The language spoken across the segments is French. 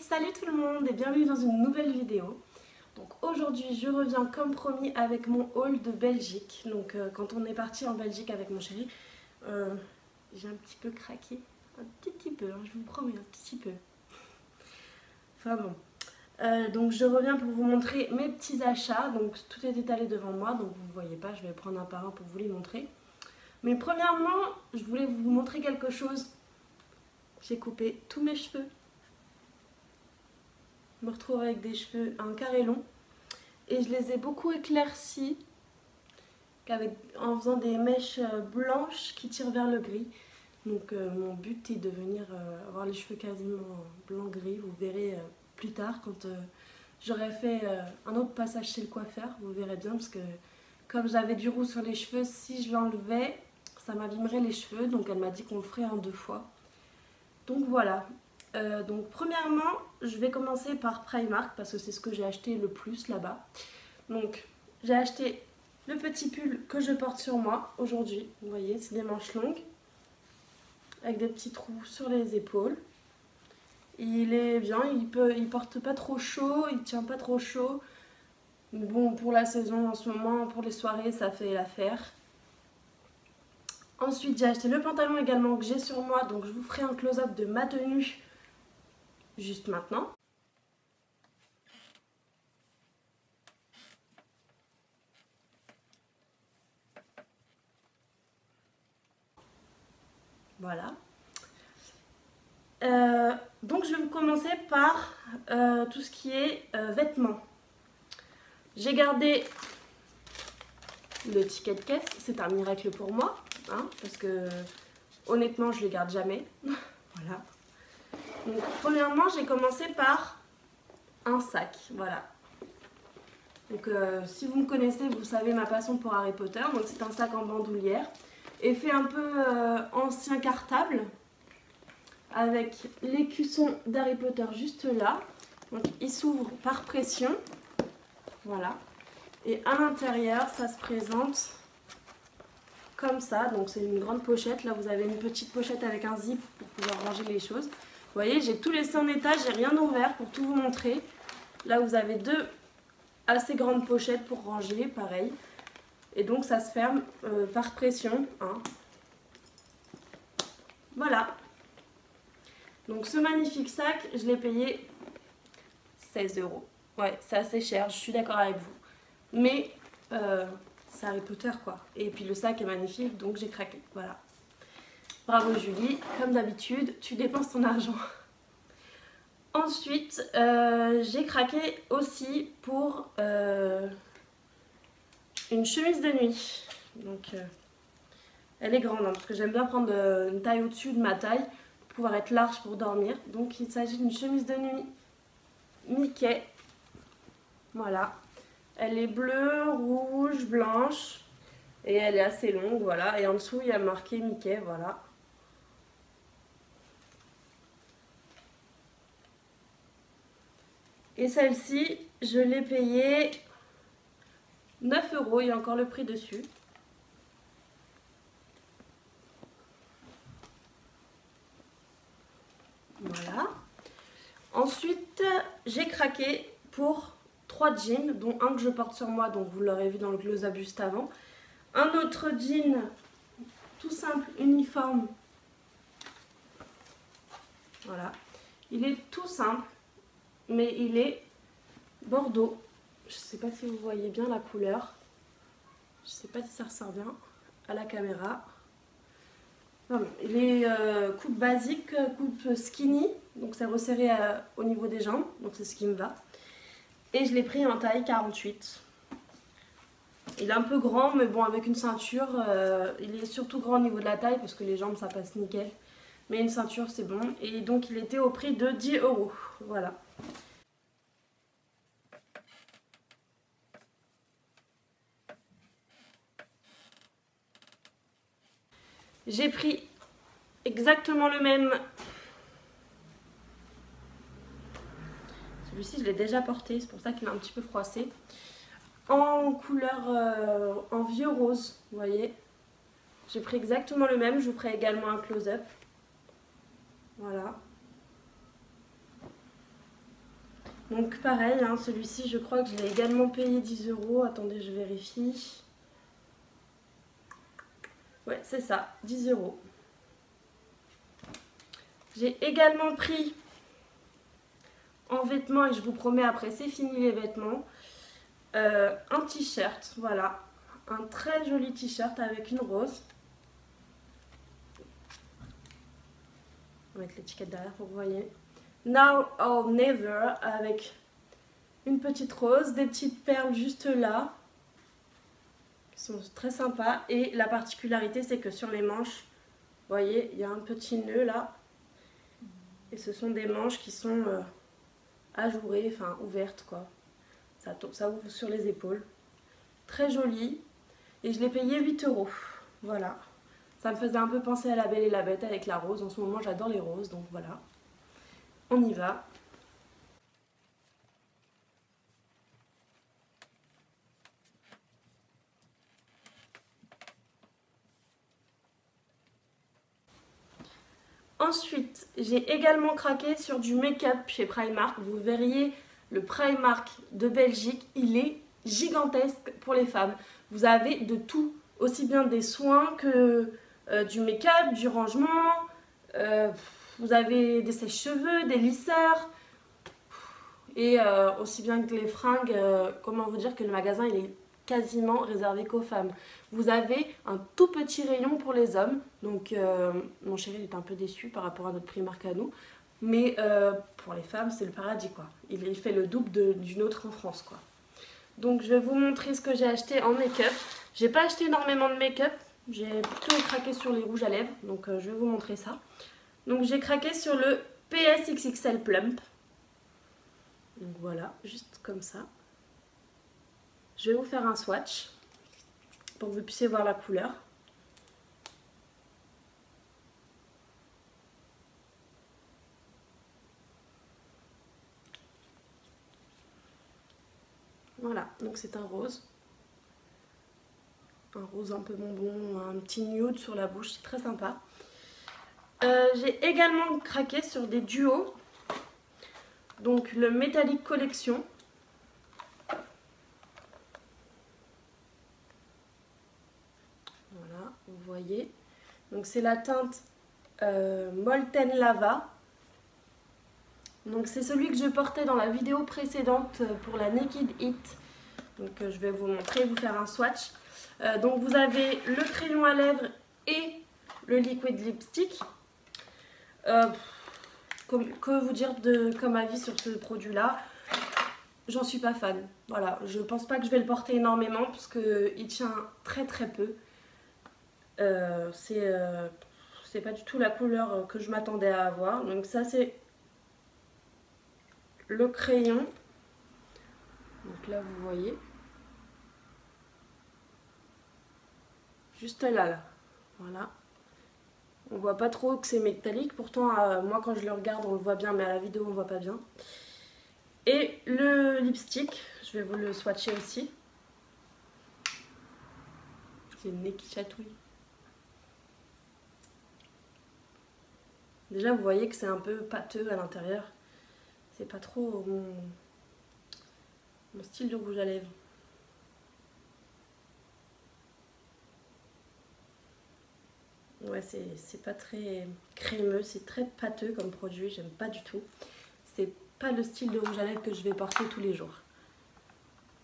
Salut tout le monde et bienvenue dans une nouvelle vidéo. Donc aujourd'hui je reviens comme promis avec mon haul de Belgique. Donc quand on est parti en Belgique avec mon chéri, j'ai un petit peu craqué. Un petit peu, hein, je vous promets, un petit peu. Enfin bon. Donc je reviens pour vous montrer mes petits achats. Donc tout est étalé devant moi, donc vous ne voyez pas, je vais prendre un par un pour vous les montrer. Mais premièrement, je voulais vous montrer quelque chose. J'ai coupé tous mes cheveux. Je me retrouve avec des cheveux un carré long. Et je les ai beaucoup éclaircis en faisant des mèches blanches qui tirent vers le gris. Donc mon but est de venir avoir les cheveux quasiment blanc-gris. Vous verrez plus tard quand j'aurai fait un autre passage chez le coiffeur. Vous verrez bien parce que comme j'avais du roux sur les cheveux, si je l'enlevais, ça m'abîmerait les cheveux. Donc elle m'a dit qu'on le ferait en 2 fois. Donc voilà. Donc premièrement, je vais commencer par Primark parce que c'est ce que j'ai acheté le plus là-bas. Donc j'ai acheté le petit pull que je porte sur moi aujourd'hui. Vous voyez, c'est des manches longues avec des petits trous sur les épaules. Il est bien, il porte pas trop chaud, il tient pas trop chaud. Mais bon, pour la saison en ce moment, pour les soirées, ça fait l'affaire. Ensuite, j'ai acheté le pantalon également que j'ai sur moi, donc je vous ferai un close-up de ma tenue juste maintenant. Voilà. Donc je vais commencer par tout ce qui est vêtements. J'ai gardé le ticket de caisse, c'est un miracle pour moi, hein, parce que honnêtement je ne les garde jamais. Voilà. Donc premièrement j'ai commencé par un sac, voilà. Donc si vous me connaissez, vous savez ma passion pour Harry Potter, donc c'est un sac en bandoulière, effet un peu ancien cartable, avec l'écusson d'Harry Potter juste là. Donc il s'ouvre par pression, voilà. Et à l'intérieur, ça se présente comme ça. Donc c'est une grande pochette. Là, vous avez une petite pochette avec un zip pour pouvoir ranger les choses. Vous voyez, j'ai tout laissé en étage, j'ai rien ouvert pour tout vous montrer. Là, vous avez 2 assez grandes pochettes pour ranger, pareil. Et donc ça se ferme par pression, hein. Voilà. Donc ce magnifique sac, je l'ai payé 16 €. Ouais, c'est assez cher, je suis d'accord avec vous. Mais c'est Harry Potter quoi. Et puis le sac est magnifique, donc j'ai craqué. Voilà. Bravo Julie, comme d'habitude, tu dépenses ton argent. Ensuite, j'ai craqué aussi pour une chemise de nuit. Donc elle est grande hein, parce que j'aime bien prendre une taille au-dessus de ma taille pour pouvoir être large pour dormir. Donc il s'agit d'une chemise de nuit Mickey. Voilà. Elle est bleue, rouge, blanche et elle est assez longue, voilà. Et en dessous, il y a marqué Mickey, voilà. Et celle-ci, je l'ai payée 9 €, il y a encore le prix dessus. Voilà. Ensuite, j'ai craqué pour 3 jeans, dont un que je porte sur moi, donc vous l'aurez vu dans le close-up juste avant. Un autre jean, tout simple, uniforme. Voilà. Il est tout simple, mais il est bordeaux. Je ne sais pas si vous voyez bien la couleur. Je ne sais pas si ça ressort bien à la caméra. Non, il est coupe basique, coupe skinny, donc c'est resserré au niveau des jambes, donc c'est ce qui me va. Et je l'ai pris en taille 48. Il est un peu grand, mais bon, avec une ceinture, il est surtout grand au niveau de la taille parce que les jambes ça passe nickel. Mais une ceinture c'est bon. Et donc il était au prix de 10 €. Voilà. J'ai pris exactement le même. Celui-ci je l'ai déjà porté, c'est pour ça qu'il est un petit peu froissé. En couleur, en vieux rose, vous voyez. J'ai pris exactement le même, je vous ferai également un close-up. Voilà. Donc pareil, hein, celui-ci je crois que je l'ai également payé 10 €. Attendez, je vérifie. Ouais, c'est ça, 10 €. J'ai également pris en vêtements, et je vous promets après c'est fini les vêtements, un t-shirt, voilà. Un très joli t-shirt avec une rose. On va mettre l'étiquette derrière pour que vous voyez. Now or never, avec une petite rose, des petites perles juste là, qui sont très sympas. Et la particularité, c'est que sur les manches, vous voyez, il y a un petit nœud là. Et ce sont des manches qui sont ajourées, enfin ouvertes quoi. Ça ouvre sur les épaules. Très joli. Et je l'ai payé 8 €. Voilà. Ça me faisait un peu penser à La Belle et la Bête avec la rose. En ce moment, j'adore les roses, donc voilà. On y va. Ensuite, j'ai également craqué sur du make-up chez Primark. Vous verriez le Primark de Belgique, il est gigantesque pour les femmes. Vous avez de tout, aussi bien des soins que du make-up, du rangement. Vous avez des sèche-cheveux, des lisseurs. Et aussi bien que les fringues, comment vous dire que le magasin il est quasiment réservé qu'aux femmes. Vous avez un tout petit rayon pour les hommes. Donc mon chéri il est un peu déçu par rapport à notre Primark à nous. Mais pour les femmes c'est le paradis quoi. Il fait le double d'une autre en France quoi. Donc je vais vous montrer ce que j'ai acheté en make-up. J'ai pas acheté énormément de make-up. J'ai plutôt craqué sur les rouges à lèvres. Donc je vais vous montrer ça. Donc j'ai craqué sur le PS XXL Plump. Donc voilà, juste comme ça. Je vais vous faire un swatch pour que vous puissiez voir la couleur. Voilà, donc c'est un rose. Un rose un peu bonbon, un petit nude sur la bouche, c'est très sympa. J'ai également craqué sur des duos. Donc le Metallic Collection. Voilà, vous voyez. Donc c'est la teinte Molten Lava. Donc c'est celui que je portais dans la vidéo précédente pour la Naked It. Donc je vais vous montrer, vous faire un swatch. Donc vous avez le crayon à lèvres et le liquid lipstick. Que vous dire comme avis sur ce produit là, j'en suis pas fan. Voilà, je pense pas que je vais le porter énormément parce qu'il tient très très peu. C'est pas du tout la couleur que je m'attendais à avoir. Donc ça c'est le crayon. Donc là vous voyez. Juste là. Voilà. On voit pas trop que c'est métallique. Pourtant moi quand je le regarde on le voit bien mais à la vidéo on voit pas bien. Et le lipstick, je vais vous le swatcher aussi. J'ai le nez qui chatouille. Déjà vous voyez que c'est un peu pâteux à l'intérieur. C'est pas trop mon style de rouge à lèvres. Ouais, c'est pas très crémeux, c'est très pâteux comme produit, j'aime pas du tout. C'est pas le style de rouge à lèvres que je vais porter tous les jours.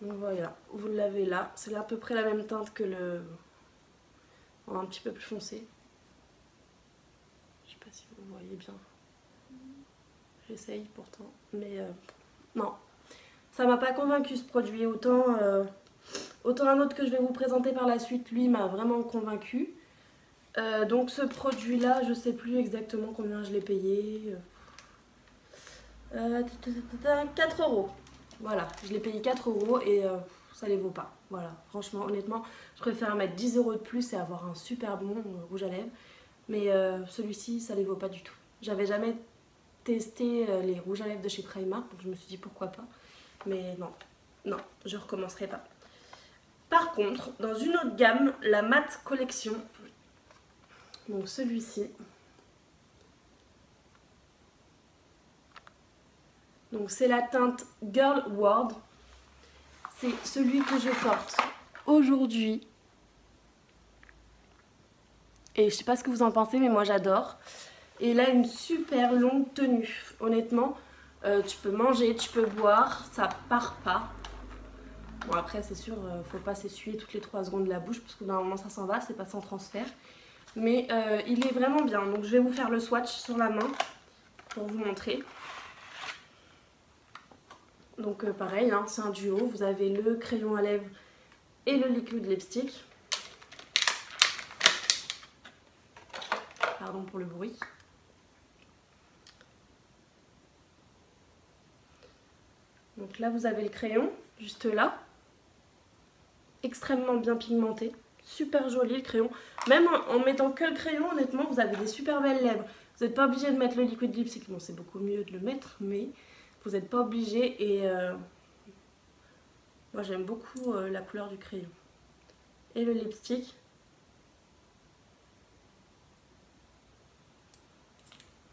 Donc voilà, vous l'avez là, c'est à peu près la même teinte que le... un petit peu plus foncé. Je sais pas si vous voyez bien. J'essaye pourtant, mais non. Ça m'a pas convaincu ce produit, autant un autre que je vais vous présenter par la suite, lui m'a vraiment convaincu. Donc ce produit là, je sais plus exactement combien je l'ai payé. 4 €. Voilà, je l'ai payé 4 € et ça les vaut pas. Voilà, franchement, honnêtement, je préfère mettre 10 € de plus et avoir un super bon rouge à lèvres. Mais celui-ci, ça les vaut pas du tout. J'avais jamais testé les rouges à lèvres de chez Primark, donc je me suis dit pourquoi pas. Mais non, je recommencerai pas. Par contre, dans une autre gamme, la Matte Collection. Donc celui-ci. Donc c'est la teinte Girl World. C'est celui que je porte aujourd'hui. Et je sais pas ce que vous en pensez, mais moi j'adore. Et il a une super longue tenue. Honnêtement, tu peux manger, tu peux boire, ça part pas. Bon après c'est sûr, faut pas s'essuyer toutes les 3 secondes la bouche parce que normalement ça s'en va, c'est pas sans transfert. Mais il est vraiment bien. Donc je vais vous faire le swatch sur la main pour vous montrer. Donc pareil, hein, c'est un duo. Vous avez le crayon à lèvres et le liquid lipstick. Pardon pour le bruit. Donc là vous avez le crayon, juste là. Extrêmement bien pigmenté. Super joli le crayon. Même en mettant que le crayon, honnêtement, vous avez des super belles lèvres. Vous n'êtes pas obligé de mettre le liquid lipstick. Bon, c'est beaucoup mieux de le mettre, mais vous n'êtes pas obligé. Et moi, j'aime beaucoup la couleur du crayon. Et le lipstick.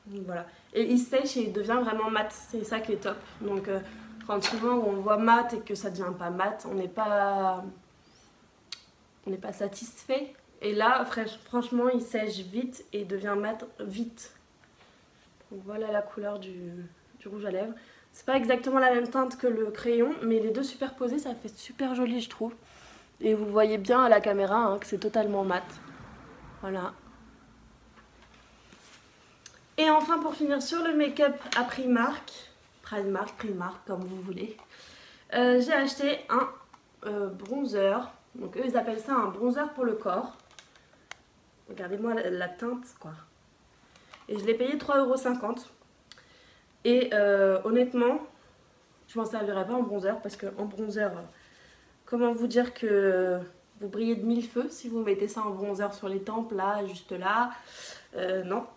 Donc, voilà. Et il sèche et il devient vraiment mat. C'est ça qui est top. Donc, quand souvent on voit mat et que ça ne devient pas mat, on n'est pas satisfait. Et là, franchement, il sèche vite et devient mat vite. Donc voilà la couleur du rouge à lèvres. C'est pas exactement la même teinte que le crayon, mais les deux superposés, ça fait super joli, je trouve. Et vous voyez bien à la caméra hein, que c'est totalement mat. Voilà. Et enfin, pour finir sur le make-up à Primark, comme vous voulez, j'ai acheté un bronzer. Donc eux, ils appellent ça un bronzer pour le corps. Regardez-moi la teinte, quoi. Et je l'ai payé 3,50 €. Et honnêtement, je m'en servirai pas en bronzer parce que en bronzer, comment vous dire que vous brillez de 1000 feux si vous mettez ça en bronzer sur les tempes, là, juste là. Non,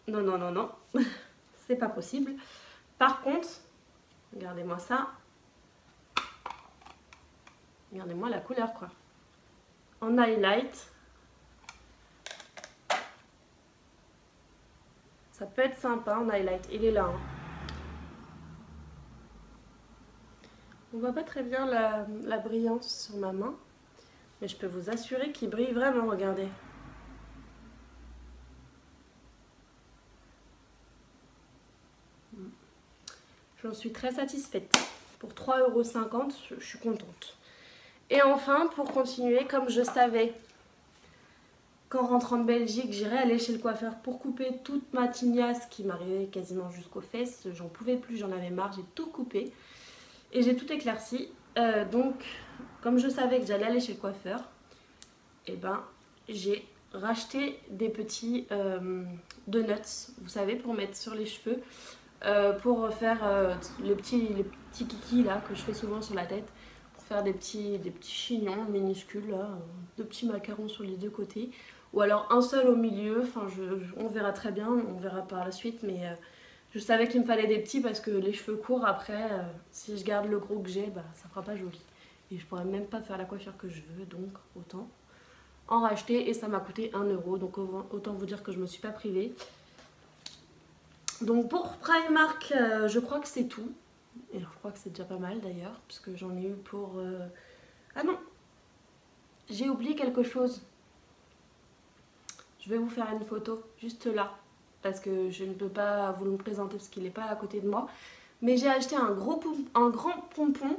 non, non, non, non, c'est pas possible. Par contre, regardez-moi ça. Regardez-moi la couleur, quoi. En highlight. Ça peut être sympa en highlight. Il est là. Hein. On voit pas très bien la brillance sur ma main. Mais je peux vous assurer qu'il brille vraiment, regardez. J'en suis très satisfaite. Pour 3,50 €, je suis contente. Et enfin, pour continuer, comme je savais qu'en rentrant de Belgique, j'irais aller chez le coiffeur pour couper toute ma tignasse qui m'arrivait quasiment jusqu'aux fesses. J'en pouvais plus, j'en avais marre, j'ai tout coupé. Et j'ai tout éclairci. Donc, comme je savais que j'allais aller chez le coiffeur, et ben, j'ai racheté des petits donuts, vous savez, pour mettre sur les cheveux. Pour faire les petits kikis là que je fais souvent sur la tête, pour faire des petits chignons minuscules là, 2 petits macarons sur les 2 côtés ou alors un seul au milieu. Enfin on verra très bien, on verra par la suite, mais je savais qu'il me fallait des petits parce que les cheveux courts après si je garde le gros que j'ai, bah, ça fera pas joli et je pourrais même pas faire la coiffure que je veux, donc autant en racheter. Et ça m'a coûté 1 €, donc autant vous dire que je me suis pas privée. Donc pour Primark, je crois que c'est tout. Et je crois que c'est déjà pas mal d'ailleurs, parce que j'en ai eu pour... Ah non, j'ai oublié quelque chose. Je vais vous faire une photo, juste là, parce que je ne peux pas vous le présenter parce qu'il n'est pas à côté de moi. Mais j'ai acheté un grand pompon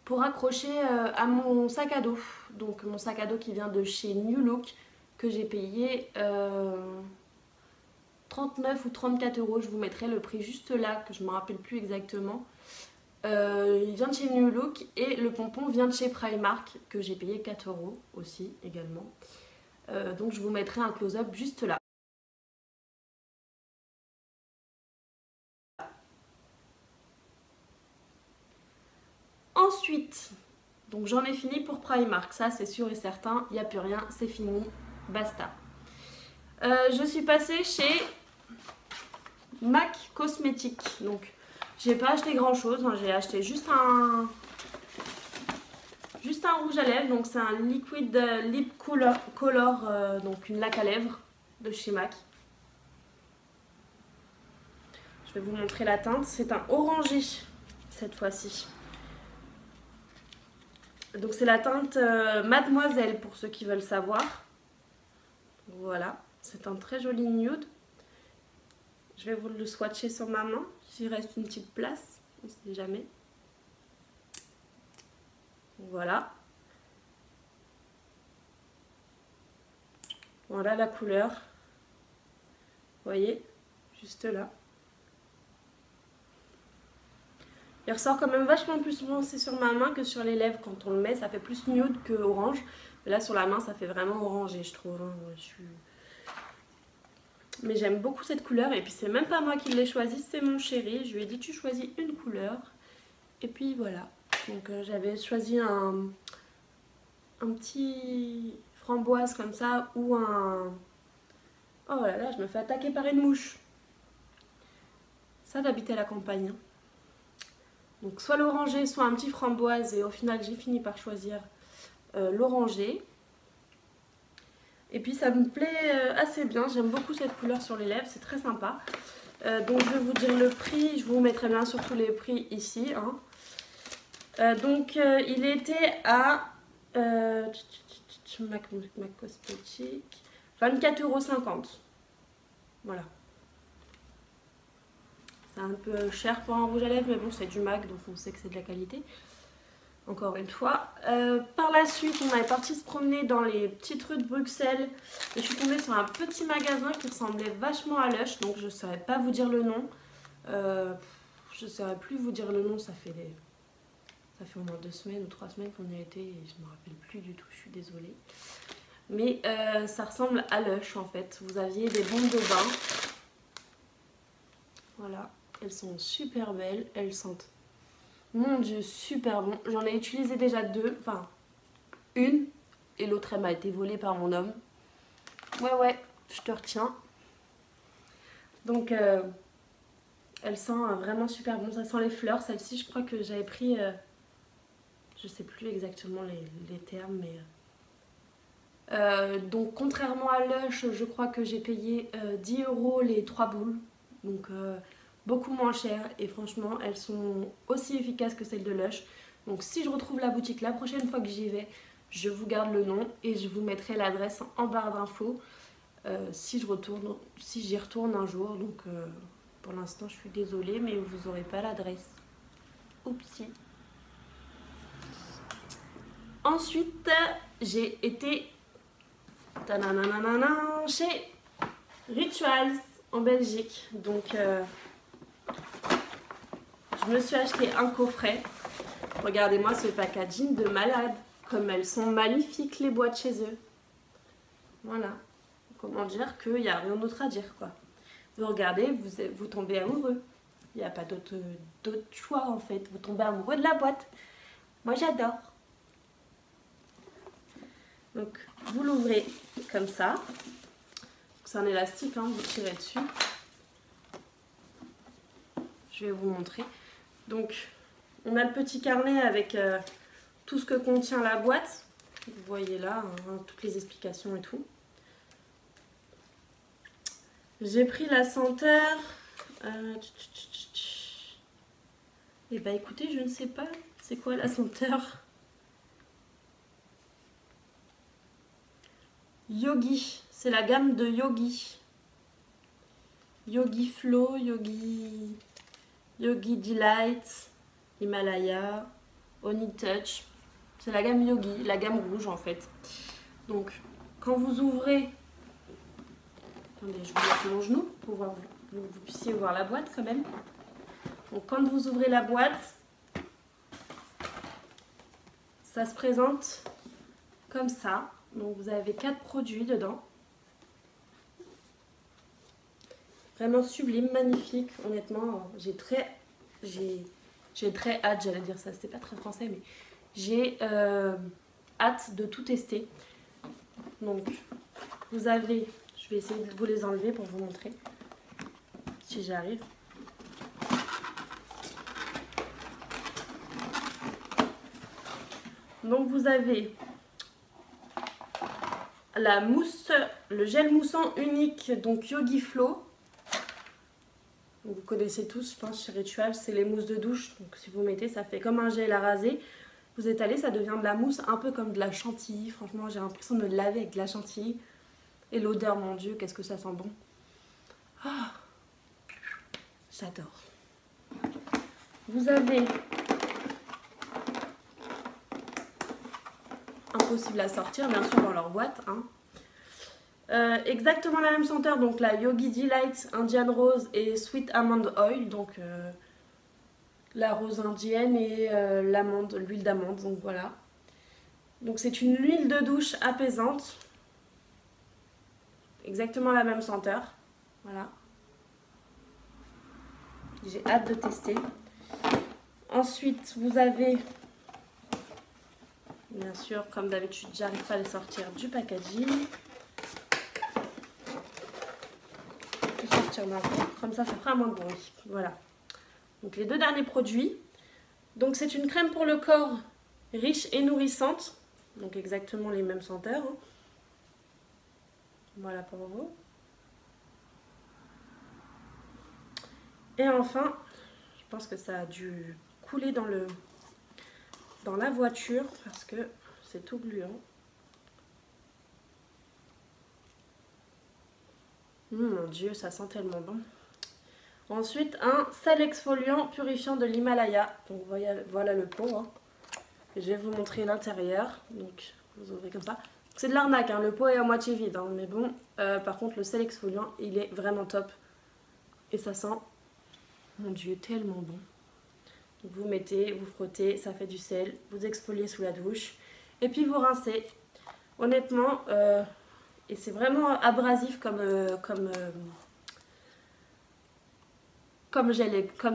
pour accrocher à mon sac à dos. Donc mon sac à dos qui vient de chez New Look, que j'ai payé... 39 ou 34 €, je vous mettrai le prix juste là, que je ne me rappelle plus exactement. Il vient de chez New Look et le pompon vient de chez Primark, que j'ai payé 4 € aussi également. Donc je vous mettrai un close-up juste là. Ensuite, donc j'en ai fini pour Primark, ça c'est sûr et certain, il n'y a plus rien, c'est fini, basta. Je suis passée chez MAC Cosmétiques, donc j'ai pas acheté grand chose, hein. J'ai acheté juste un rouge à lèvres, donc c'est un liquid lip color, donc une laque à lèvres de chez MAC. Je vais vous montrer la teinte. C'est un orangé cette fois-ci. Donc c'est la teinte Mademoiselle pour ceux qui veulent savoir. Voilà, c'est un très joli nude. Je vais vous le swatcher sur ma main. S'il reste une petite place, on ne sait jamais. Voilà. Voilà la couleur. Vous voyez, juste là. Il ressort quand même vachement plus foncé sur ma main que sur les lèvres. Quand on le met, ça fait plus nude que orange. Mais là, sur la main, ça fait vraiment orangé, je trouve. Mais j'aime beaucoup cette couleur. Et puis, c'est même pas moi qui l'ai choisi, c'est mon chéri. Je lui ai dit, tu choisis une couleur. Et puis, voilà. Donc, j'avais choisi un petit framboise comme ça ou un... Oh là là, je me fais attaquer par une mouche. Ça d'habiter à la campagne. Hein. Donc soit l'oranger, soit un petit framboise. Et au final, j'ai fini par choisir l'oranger. Et puis ça me plaît assez bien. J'aime beaucoup cette couleur sur les lèvres. C'est très sympa. Donc je vais vous dire le prix. Je vous mettrai bien sur tous les prix ici. Hein. Donc il était à... ma cosmétique... 24,50 €. Voilà. C'est un peu cher pour un rouge à lèvres, mais bon, c'est du MAC, donc on sait que c'est de la qualité. Encore une fois. Par la suite, on est parti se promener dans les petites rues de Bruxelles. Et je suis tombée sur un petit magasin qui ressemblait vachement à Lush, donc je ne saurais pas vous dire le nom. Je ne saurais plus vous dire le nom, ça fait au moins 2 semaines ou 3 semaines qu'on y a été et je ne me rappelle plus du tout, je suis désolée. Mais ça ressemble à Lush en fait. Vous aviez des bombes de bain. Voilà, elles sont super belles, elles sentent, mon dieu, super bon. J'en ai utilisé déjà 2, enfin une, et l'autre elle m'a été volée par mon homme. Ouais, je te retiens. Donc elle sent vraiment super bon, ça sent les fleurs. Celle-ci je crois que j'avais pris, je sais plus exactement les termes, mais... donc contrairement à Lush, je crois que j'ai payé 10 € les 3 boules. Donc beaucoup moins cher et franchement elles sont aussi efficaces que celles de Lush. Donc si je retrouve la boutique la prochaine fois que j'y vais, je vous garde le nom et je vous mettrai l'adresse en barre d'infos si j'y retourne un jour. Donc pour l'instant je suis désolée mais vous n'aurez pas l'adresse. Oupsie. Ensuite j'ai été chez Rituals en Belgique. Donc je me suis acheté un coffret. Regardez-moi ce packaging de malade. Comme elles sont magnifiques les boîtes chez eux. Voilà. Comment dire qu'il n'y a rien d'autre à dire quoi. Vous regardez, vous tombez amoureux. Il n'y a pas d'autre choix en fait. Vous tombez amoureux de la boîte. Moi j'adore. Donc vous l'ouvrez comme ça. C'est un élastique, hein, vous tirez dessus. Je vais vous montrer. Donc, on a le petit carnet avec tout ce que contient la boîte. Vous voyez là, hein, toutes les explications et tout. J'ai pris la senteur. Et bah écoutez, je ne sais pas c'est quoi la senteur. Yogi, c'est la gamme de Yogi. Yogi Flow, Yogi Delight, Himalaya, Honey Touch. C'est la gamme Yogi, la gamme rouge en fait. Donc quand vous ouvrez, attendez, je vous mets mon genou pour que vous puissiez voir la boîte quand même. Donc quand vous ouvrez la boîte, ça se présente comme ça. Donc vous avez 4 produits dedans. Vraiment sublime, magnifique. Honnêtement, j'ai très hâte, j'allais dire ça, c'était pas très français, mais j'ai hâte de tout tester. Donc vous avez, je vais essayer de vous les enlever pour vous montrer si j'arrive. Donc vous avez la mousse, le gel moussant unique, donc Yogi Flow. Donc, vous connaissez tous, je pense, chez Ritual, c'est les mousses de douche. Donc si vous mettez, ça fait comme un gel à raser. Vous étalez, ça devient de la mousse, un peu comme de la chantilly. Franchement, j'ai l'impression de me laver avec de la chantilly. Et l'odeur, mon Dieu, qu'est-ce que ça sent bon. Ah, j'adore. Vous avez... Impossible à sortir, bien sûr, dans leur boîte. Hein. Exactement la même senteur, donc la Yogi Delight, Indian Rose et Sweet Almond Oil. Donc la rose indienne et l'amande, l'huile d'amande. Donc voilà. Donc c'est une huile de douche apaisante. Exactement la même senteur. Voilà. J'ai hâte de tester. Ensuite, vous avez, bien sûr, comme d'habitude, j'arrive pas à les sortir du packaging. Je vais sortir d'un coup, comme ça fera moins de bruit. Voilà. Donc les deux derniers produits. Donc c'est une crème pour le corps riche et nourrissante. Donc exactement les mêmes senteurs. Hein. Voilà pour vous. Et enfin, je pense que ça a dû couler dans la voiture parce que c'est tout gluant. Mon Dieu, ça sent tellement bon. Ensuite, un sel exfoliant purifiant de l'Himalaya. Donc voilà le pot. Hein. Je vais vous montrer l'intérieur. Donc vous ouvrez comme ça. C'est de l'arnaque, hein. Le pot est à moitié vide. Hein. Mais bon, par contre le sel exfoliant, il est vraiment top. Et ça sent, mon Dieu, tellement bon. Donc vous mettez, vous frottez, ça fait du sel. Vous exfoliez sous la douche. Et puis vous rincez. Honnêtement, et c'est vraiment abrasif comme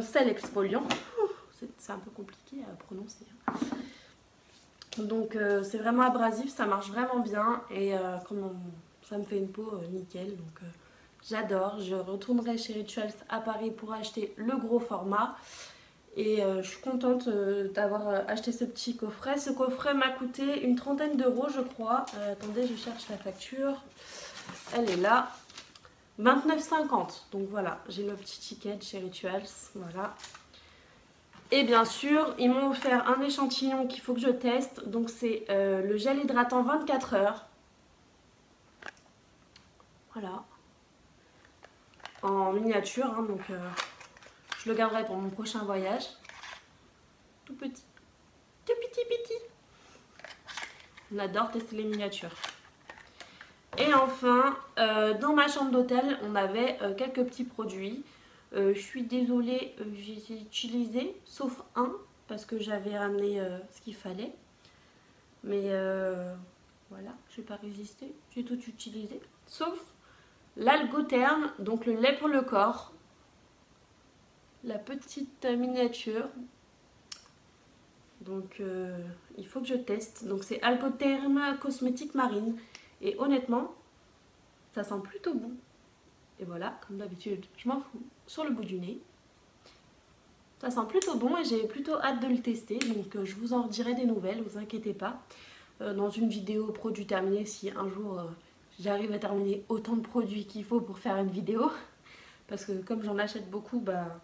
sel exfoliant. C'est un peu compliqué à prononcer. Donc c'est vraiment abrasif, ça marche vraiment bien et ça me fait une peau nickel. Donc j'adore. Je retournerai chez Rituals à Paris pour acheter le gros format. Et je suis contente d'avoir acheté ce petit coffret. Ce coffret m'a coûté une trentaine d'euros, je crois. Attendez, je cherche la facture. Elle est là. 29,50. Donc voilà, j'ai le petit ticket chez Rituals. Voilà. Et bien sûr, ils m'ont offert un échantillon qu'il faut que je teste. Donc c'est le gel hydratant 24 heures. Voilà. En miniature, hein, donc je le garderai pour mon prochain voyage. Tout petit. Tout petit. On adore tester les miniatures. Et enfin, dans ma chambre d'hôtel, on avait quelques petits produits. Je suis désolée, j'ai utilisé, sauf un, parce que j'avais ramené ce qu'il fallait. Mais voilà, je n'ai pas résisté, j'ai tout utilisé. Sauf l'Algotherm, donc le lait pour le corps. La petite miniature. Donc il faut que je teste. Donc c'est Algotherm Cosmétique Marine. Et honnêtement, ça sent plutôt bon. Et voilà, comme d'habitude, je m'en fous. Sur le bout du nez. Ça sent plutôt bon et j'ai plutôt hâte de le tester. Donc je vous en redirai des nouvelles, vous inquiétez pas. Dans une vidéo produit terminé, si un jour j'arrive à terminer autant de produits qu'il faut pour faire une vidéo. Parce que comme j'en achète beaucoup, bah,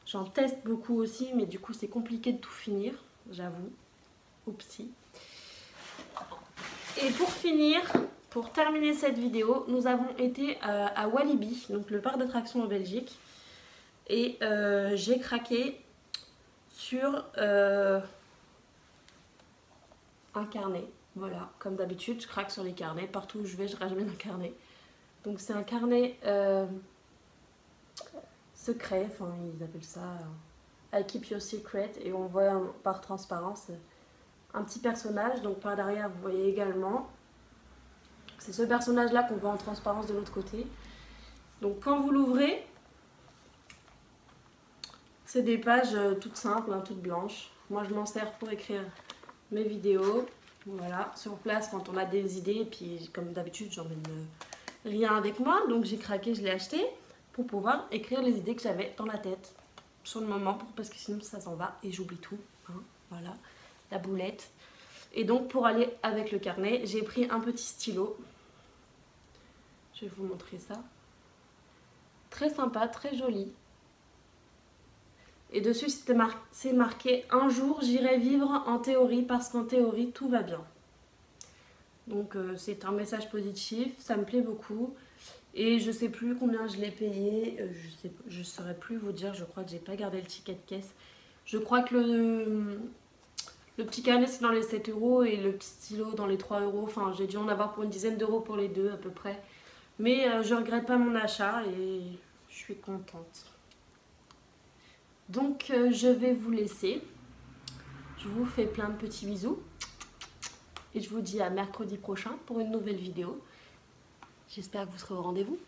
j'en teste beaucoup aussi. Mais du coup c'est compliqué de tout finir, j'avoue. Oupsie. Et pour finir... Pour terminer cette vidéo, nous avons été à Walibi, donc le parc d'attractions en Belgique. Et j'ai craqué sur un carnet. Voilà, comme d'habitude, je craque sur les carnets. Partout où je vais, je ramène un carnet. Donc c'est un carnet secret, enfin ils appellent ça I Keep Your Secret. Et on voit par transparence un petit personnage. Donc par derrière, vous voyez également... C'est ce personnage-là qu'on voit en transparence de l'autre côté. Donc quand vous l'ouvrez, c'est des pages toutes simples, hein, toutes blanches. Moi je m'en sers pour écrire mes vidéos. Voilà, sur place quand on a des idées. Et puis comme d'habitude, j'emmène rien avec moi. Donc j'ai craqué, je l'ai acheté pour pouvoir écrire les idées que j'avais dans la tête. Sur le moment, parce que sinon ça s'en va et j'oublie tout. Hein, voilà, la boulette. Et donc pour aller avec le carnet, j'ai pris un petit stylo. Je vais vous montrer ça. Très sympa, très joli. Et dessus c'est marqué un jour j'irai vivre en théorie parce qu'en théorie tout va bien. Donc c'est un message positif, ça me plaît beaucoup. Et je sais plus combien je l'ai payé, je saurais plus vous dire, je crois que j'ai pas gardé le ticket de caisse. Je crois que le petit carnet c'est dans les 7 € et le petit stylo dans les 3 €. Enfin j'ai dû en avoir pour une dizaine d'euros pour les deux à peu près. Mais je regrette pas mon achat et je suis contente. Donc je vais vous laisser. Je vous fais plein de petits bisous. Et je vous dis à mercredi prochain pour une nouvelle vidéo. J'espère que vous serez au rendez-vous.